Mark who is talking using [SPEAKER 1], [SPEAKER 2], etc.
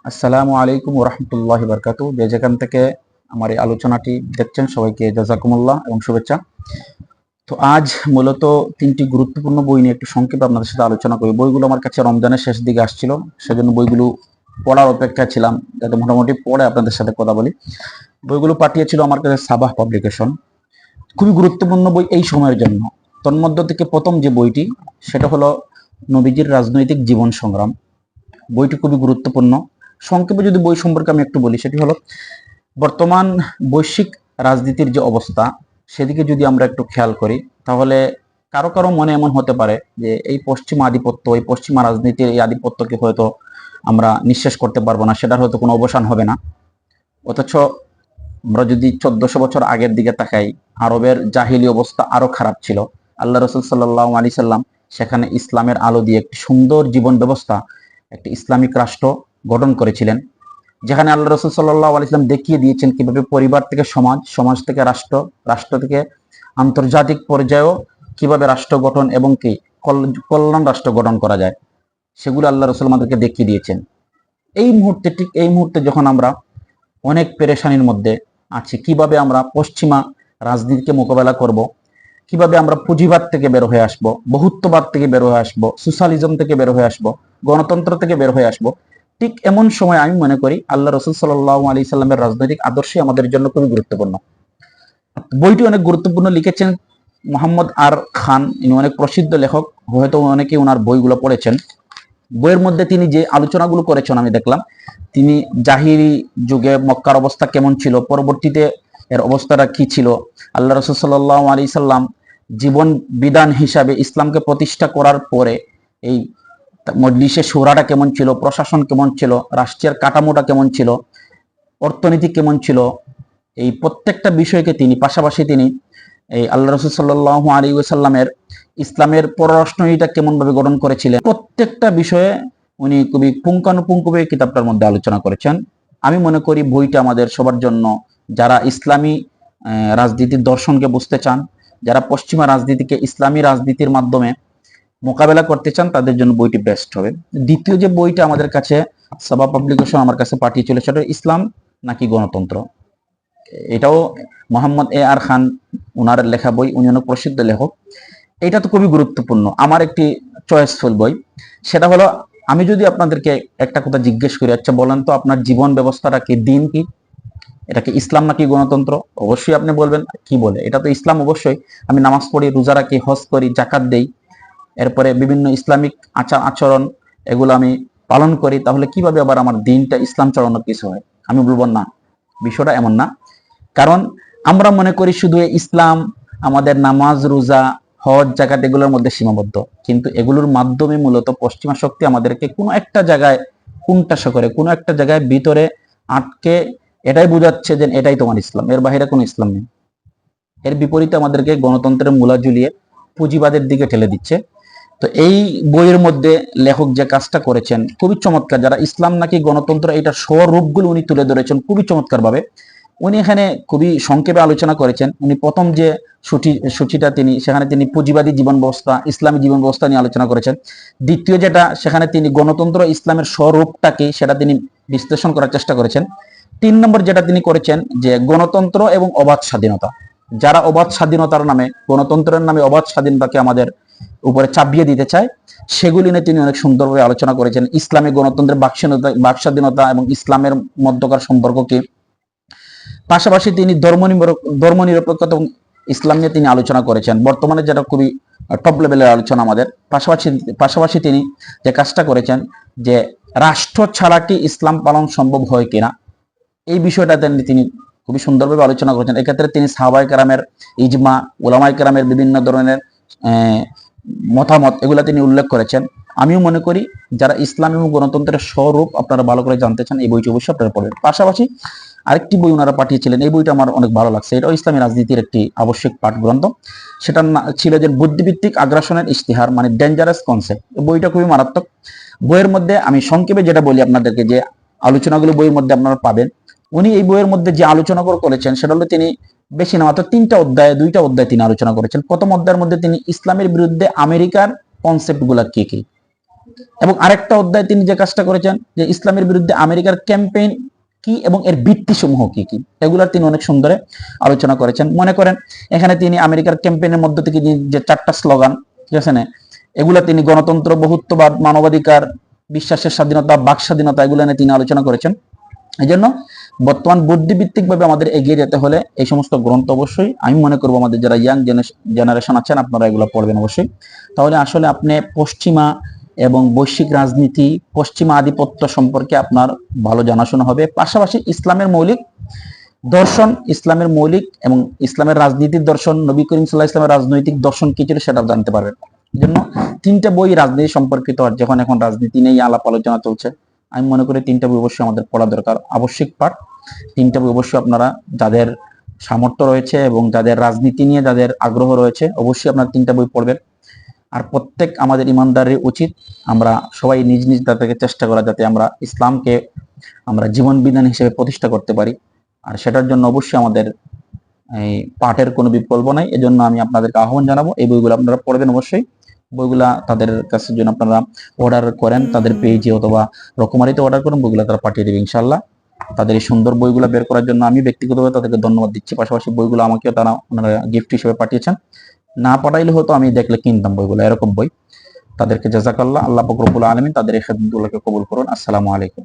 [SPEAKER 1] আসসালামু আলাইকুম ওরহমতুল্লাহি বারকাতু। যে যেখান থেকে আমার এই আলোচনাটি দেখছেন সবাইকে জাযাকুমুল্লাহ এবং শুভেচ্ছা। তো আজ মূলত তিনটি গুরুত্বপূর্ণ বই নিয়ে একটু সংক্ষেপে আপনাদের সাথে আলোচনা করি। বইগুলো আমার কাছে রমজানের শেষ দিকে আসছিল, সেজন্য বইগুলো পড়ার অপেক্ষা ছিলাম যাতে মোটামুটি পড়ে আপনাদের সাথে কথা বলি। বইগুলো পাঠিয়েছিল আমার কাছে সাবাহ পাবলিকেশন। খুবই গুরুত্বপূর্ণ বই এই সময়ের জন্য। তন্মধ্য থেকে প্রথম যে বইটি সেটা হলো নবীজির রাজনৈতিক জীবন সংগ্রাম। বইটি খুবই গুরুত্বপূর্ণ। সংক্ষেপে যদি বই সম্পর্কে আমি একটু বলি, সেটি হলো বর্তমান বৈশ্বিক রাজনীতির যে অবস্থা সেদিকে যদি আমরা একটু খেয়াল করি, তাহলে কারো কারো মনে এমন হতে পারে যে এই পশ্চিমা আধিপত্য, এই পশ্চিমা রাজনীতির এই আধিপত্যকে হয়তো আমরা নিঃশেষ করতে পারবো না, সেটার হয়তো কোনো অবসান হবে না। অথচ আমরা যদি 1400 বছর আগের দিকে তাকাই, আরবের জাহিলি অবস্থা আরো খারাপ ছিল। আল্লাহ রসুল সাল্লাল্লাহু আলাইহি সাল্লাম সেখানে ইসলামের আলো দিয়ে একটি সুন্দর জীবন ব্যবস্থা, একটি ইসলামিক রাষ্ট্র গঠন করেছিলেন, যেখানে আল্লাহ রসুল সাল্লাল্লাহু আলাইহি সাল্লাম দেখিয়ে দিয়েছেন কিভাবে পরিবার থেকে সমাজ, সমাজ থেকে রাষ্ট্র, রাষ্ট্র থেকে আন্তর্জাতিক পর্যায়েও কিভাবে রাষ্ট্র গঠন এবং কি কল্যাণ রাষ্ট্র গঠন করা যায়, সেগুলো আল্লাহ রসুল আমাদেরকে দেখিয়ে দিয়েছেন। এই মুহূর্তে, ঠিক এই মুহূর্তে যখন আমরা অনেক পেরেশানির মধ্যে আছি, কিভাবে আমরা পশ্চিমা রাজনীতিকে মোকাবেলা করব, কিভাবে আমরা পুঁজিবাদ থেকে বের হয়ে আসব, বহুত্ববাদ থেকে বের হয়ে আসব, সোশ্যালিজম থেকে বের হয়ে আসব, গণতন্ত্র থেকে বের হয়ে আসব, ঠিক এমন সময় আমি মনে করি আল্লাহ রসুল সাল্লাল্লাহু আলাইহি সাল্লামের রাজনৈতিক আদর্শই আমাদের জন্য খুবই গুরুত্বপূর্ণ। বইটি অনেক গুরুত্বপূর্ণ, লিখেছেন মোহাম্মদ আর খান। ইনি অনেক প্রসিদ্ধ লেখক, হয়তো অনেকেই ওনার বইগুলো পড়েছেন। বইয়ের মধ্যে তিনি যে আলোচনাগুলো করেছেন আমি দেখলাম, তিনি জাহিরি যুগে মক্কার অবস্থা কেমন ছিল, পরবর্তীতে এর অবস্থাটা কি ছিল, আল্লাহ রসুল সাল্লাল্লাহু আলাইহি সাল্লাম জীবন বিধান হিসাবে ইসলামকে প্রতিষ্ঠা করার পরে এই মজলিসে শুরাটা কেমন ছিল, প্রশাসন কেমন ছিল, রাষ্ট্রের কাঠামোটা কেমন ছিল, অর্থনীতি কেমন ছিল, এই প্রত্যেকটা বিষয়কে তিনি পাশাপাশি তিনি এই আল্লাহ রসুল সাল্লাল্লাহু আলাইহি ওয়াসাল্লামের ইসলামের পররাষ্ট্রনীতিটা কেমন ভাবে গঠন করেছিলেন, প্রত্যেকটা বিষয়ে উনি খুবই পুঙ্খানুপুঙ্খভাবে কিতাবটার মধ্যে আলোচনা করেছেন। আমি মনে করি বইটা আমাদের সবার জন্য, যারা ইসলামী রাজনীতির দর্শনকে বুঝতে চান, যারা পশ্চিমা রাজনীতিকে ইসলামী রাজনীতির মাধ্যমে মোকাবেলা করতে চান, তাদের জন্য বইটি বেস্ট হবে। দ্বিতীয় যে বইটা আমাদের কাছে সাবা পাবলিকেশন আমার কাছে পাঠিয়েছিল, সেটা ইসলাম নাকি গণতন্ত্র। এটাও মোহাম্মদ এ আর খান ওনার লেখা বই, উনি অনেক প্রসিদ্ধ লেখক। এটা তো খুবই গুরুত্বপূর্ণ। আমার একটি চয়েসফুল বই, সেটা হলো, আমি যদি আপনাদেরকে একটা কথা জিজ্ঞেস করি, আচ্ছা বলেন তো আপনার জীবন ব্যবস্থাটা কি, দিন কি, এটা কি ইসলাম নাকি গণতন্ত্র? অবশ্যই আপনি বলবেন কি বলে, এটা তো ইসলাম। অবশ্যই আমি নামাজ পড়ি, রোজা রাখি, হজ করি, জাকাত দেই, এরপরে বিভিন্ন ইসলামিক আচার আচরণ এগুলো আমি পালন করি, তাহলে কিভাবে আবার আমার দিনটা ইসলাম চালানোর কিছু হয়? আমি বলবো না, বিষয়টা এমন না। কারণ আমরা মনে করি শুধু ইসলাম আমাদের নামাজ, রোজা, হজ, জাকাত এগুলোর মধ্যে সীমাবদ্ধ, কিন্তু এগুলোর মাধ্যমে মূলত পশ্চিমা শক্তি আমাদেরকে কোনো একটা জায়গায় কুণ্ঠাসা করে, কোনো একটা জায়গায় ভিতরে আটকে এটাই বোঝাচ্ছে যে এটাই তোমার ইসলাম, এর বাইরে কোনো ইসলাম নেই। এর বিপরীতে আমাদেরকে গণতন্ত্রের মূলা ঝুলিয়ে পুঁজিবাদের দিকে ঠেলে দিচ্ছে। তো এই বইয়ের মধ্যে লেখক যে কাজটা করেছেন খুবই চমৎকার। যারা ইসলাম নাকি গণতন্ত্র, এটা স্বরূপগুলো উনি তুলে ধরেছেন খুবই চমৎকার ভাবে। উনি এখানে খুবই সংক্ষেপে আলোচনা করেছেন। উনি প্রথম যে সূচিটা তিনি সেখানে তিনি পুঁজিবাদী জীবন ব্যবস্থা, ইসলামী জীবন ব্যবস্থা নিয়ে আলোচনা করেছেন। দ্বিতীয় যেটা, সেখানে তিনি গণতন্ত্র ইসলামের স্বরূপটাকে সেটা তিনি বিশ্লেষণ করার চেষ্টা করেছেন। 3 নম্বর যেটা তিনি করেছেন যে গণতন্ত্র এবং অবাধ স্বাধীনতা, যারা অবাধ স্বাধীনতার নামে, গণতন্ত্রের নামে অবাধ স্বাধীনতাকে আমাদের উপরে চাপিয়ে দিতে চায়, সেগুলি নিয়ে তিনি অনেক সুন্দরভাবে আলোচনা করেছেন। ইসলামী গণতন্ত্রের বাক স্বাধীনতা এবং ইসলামের মধ্যকার সম্পর্ক কি। পাশাপাশি তিনি ধর্ম নিরপেক্ষতা এবং ইসলাম নিয়ে তিনি আলোচনা করেছেন, বর্তমানে যেটা খুবই টপ লেভেলের আলোচনা আমাদের। পাশাপাশি পাশাপাশি তিনি যে কাজটা করেছেন যে রাষ্ট্র ছাড়া কি ইসলাম পালন সম্ভব হয় কিনা, এই বিষয়টা তিনি খুবই সুন্দরভাবে আলোচনা করেছেন। এক্ষেত্রে তিনি সাহাবায়ে কেরামের ইজমা, উলামায়ে কেরামের বিভিন্ন ধরনের মতামত এগুলা তিনি উল্লেখ করেছেন। আমিও মনে করি যারা ইসলাম এবং গণতন্ত্রের স্বরূপ আপনারা ভালো করে জানতে চান, এই বইটি অবশ্যই আপনারা পড়বেন। পাশাপাশি আরেকটি বই ওনারা পাঠিয়েছিলেন, এই বইটা আমার অনেক ভালো লাগছে। এটাও ইসলামী রাজনীতির একটি আবশ্যিক পাঠ গ্রন্থ। সেটা ছিল যে বুদ্ধিভিত্তিক আগ্রাসনের ইশতিহার, মানে ডেঞ্জারাস কনসেপ্ট। বইটা খুবই মারাত্মক। বইয়ের মধ্যে আমি সংক্ষেপে যেটা বলি আপনাদেরকে, যে আলোচনাগুলো বইয়ের মধ্যে আপনারা পাবেন। উনি এই বইয়ের মধ্যে যে আলোচনাগুলো করেছেন সেটা হলো, তিনি বেশি না মাত্র 3টা অধ্যায়, 2টা অধ্যায় তিনি আলোচনা করেছেন। প্রথম অধ্যায়ের মধ্যে তিনি ইসলামের বিরুদ্ধে আমেরিকার কনসেপ্ট গুলা কি কি, এবং আরেকটা অধ্যায় তিনি যে কাজটা করেছেন যে ইসলামের বিরুদ্ধে আমেরিকার ক্যাম্পেইন কি এবং এর ভিত্তি সমূহ কি কি, এগুলা তিনি অনেক সুন্দরে আলোচনা করেছেন। মনে করেন এখানে তিনি আমেরিকার ক্যাম্পেইনের মধ্যে থেকে যে 4টা স্লোগান, ঠিক আছে না, এগুলা তিনি গণতন্ত্র, বহুত্ববাদ, মানবাধিকার, বিশ্বাসের স্বাধীনতা, বাক স্বাধীনতা, এগুলো নিয়ে তিনি আলোচনা করেছেন। এই জন্য বর্তমান বুদ্ধিভিত্তিক ভাবে আমাদের এগিয়ে যেতে হলে এই সমস্ত গ্রন্থ অবশ্যই আমি মনে করবো আমাদের যারা ইয়াং জেনারেশন আছেন আপনারা এগুলো পড়বেন অবশ্যই। তাহলে আসলে আপনি পশ্চিমা এবং বৈশ্বিক রাজনীতি, পশ্চিমা আধিপত্য সম্পর্কে আপনার ভালো জানাশোনা হবে। পাশাপাশি ইসলামের মৌলিক দর্শন, ইসলামের মৌলিক এবং ইসলামের রাজনীতির দর্শন, নবী করিম সাল্লাল্লাহু আলাইহি ওয়াসাল্লামের রাজনৈতিক দর্শন কি ছিল সেটা জানতে পারবেন। এই জন্য 3টা বই রাজনীতি সম্পর্কিত, আর যখন এখন রাজনীতি নিয়ে আলাপ আলোচনা চলছে, আমি মনে করি 3টা বই অবশ্যই আমাদের পড়া দরকার, আবশ্যিক পাঠ। 3টা বই অবশ্যই আপনারা যাদের সামর্থ্য রয়েছে এবং যাদের রাজনীতি নিয়ে যাদের আগ্রহ রয়েছে অবশ্যই আপনারা 3টা বই পড়বেন। আর প্রত্যেক আমাদের ইমানদারের উচিত আমরা সবাই নিজ নিজ থেকে চেষ্টা করা যাতে আমরা ইসলামকে আমরা জীবন বিধান হিসেবে প্রতিষ্ঠা করতে পারি। আর সেটার জন্য অবশ্যই আমাদের এই পাঠের কোনো বিকল্প নাই। এজন্য আমি আপনাদেরকে আহ্বান জানাবো এই বইগুলো আপনারা পড়বেন অবশ্যই। বইগুলা তাদের কাছে জন্য আপনারা অর্ডার করেন, তাদের পেজে অথবা রকমারিতে অর্ডার করুন, বইগুলো তারা পাঠিয়ে দেবে ইনশাল্লাহ। তাদের এই সুন্দর বইগুলো বের করার জন্য আমি ব্যক্তিগতভাবে তাদেরকে ধন্যবাদ দিচ্ছি। পাশাপাশি বইগুলো আমাকেও তারা ওনারা গিফট হিসেবে পাঠিয়েছেন, না পাঠাইলে হয়তো আমি দেখলে কিনতাম বইগুলো, এরকম বই। তাদেরকে জাযাকাল্লাহ, আল্লাহ পাক রব্বুল আলামিন তাদের এই খেদমতগুলোকে কবুল করুন। আসসালামু আলাইকুম।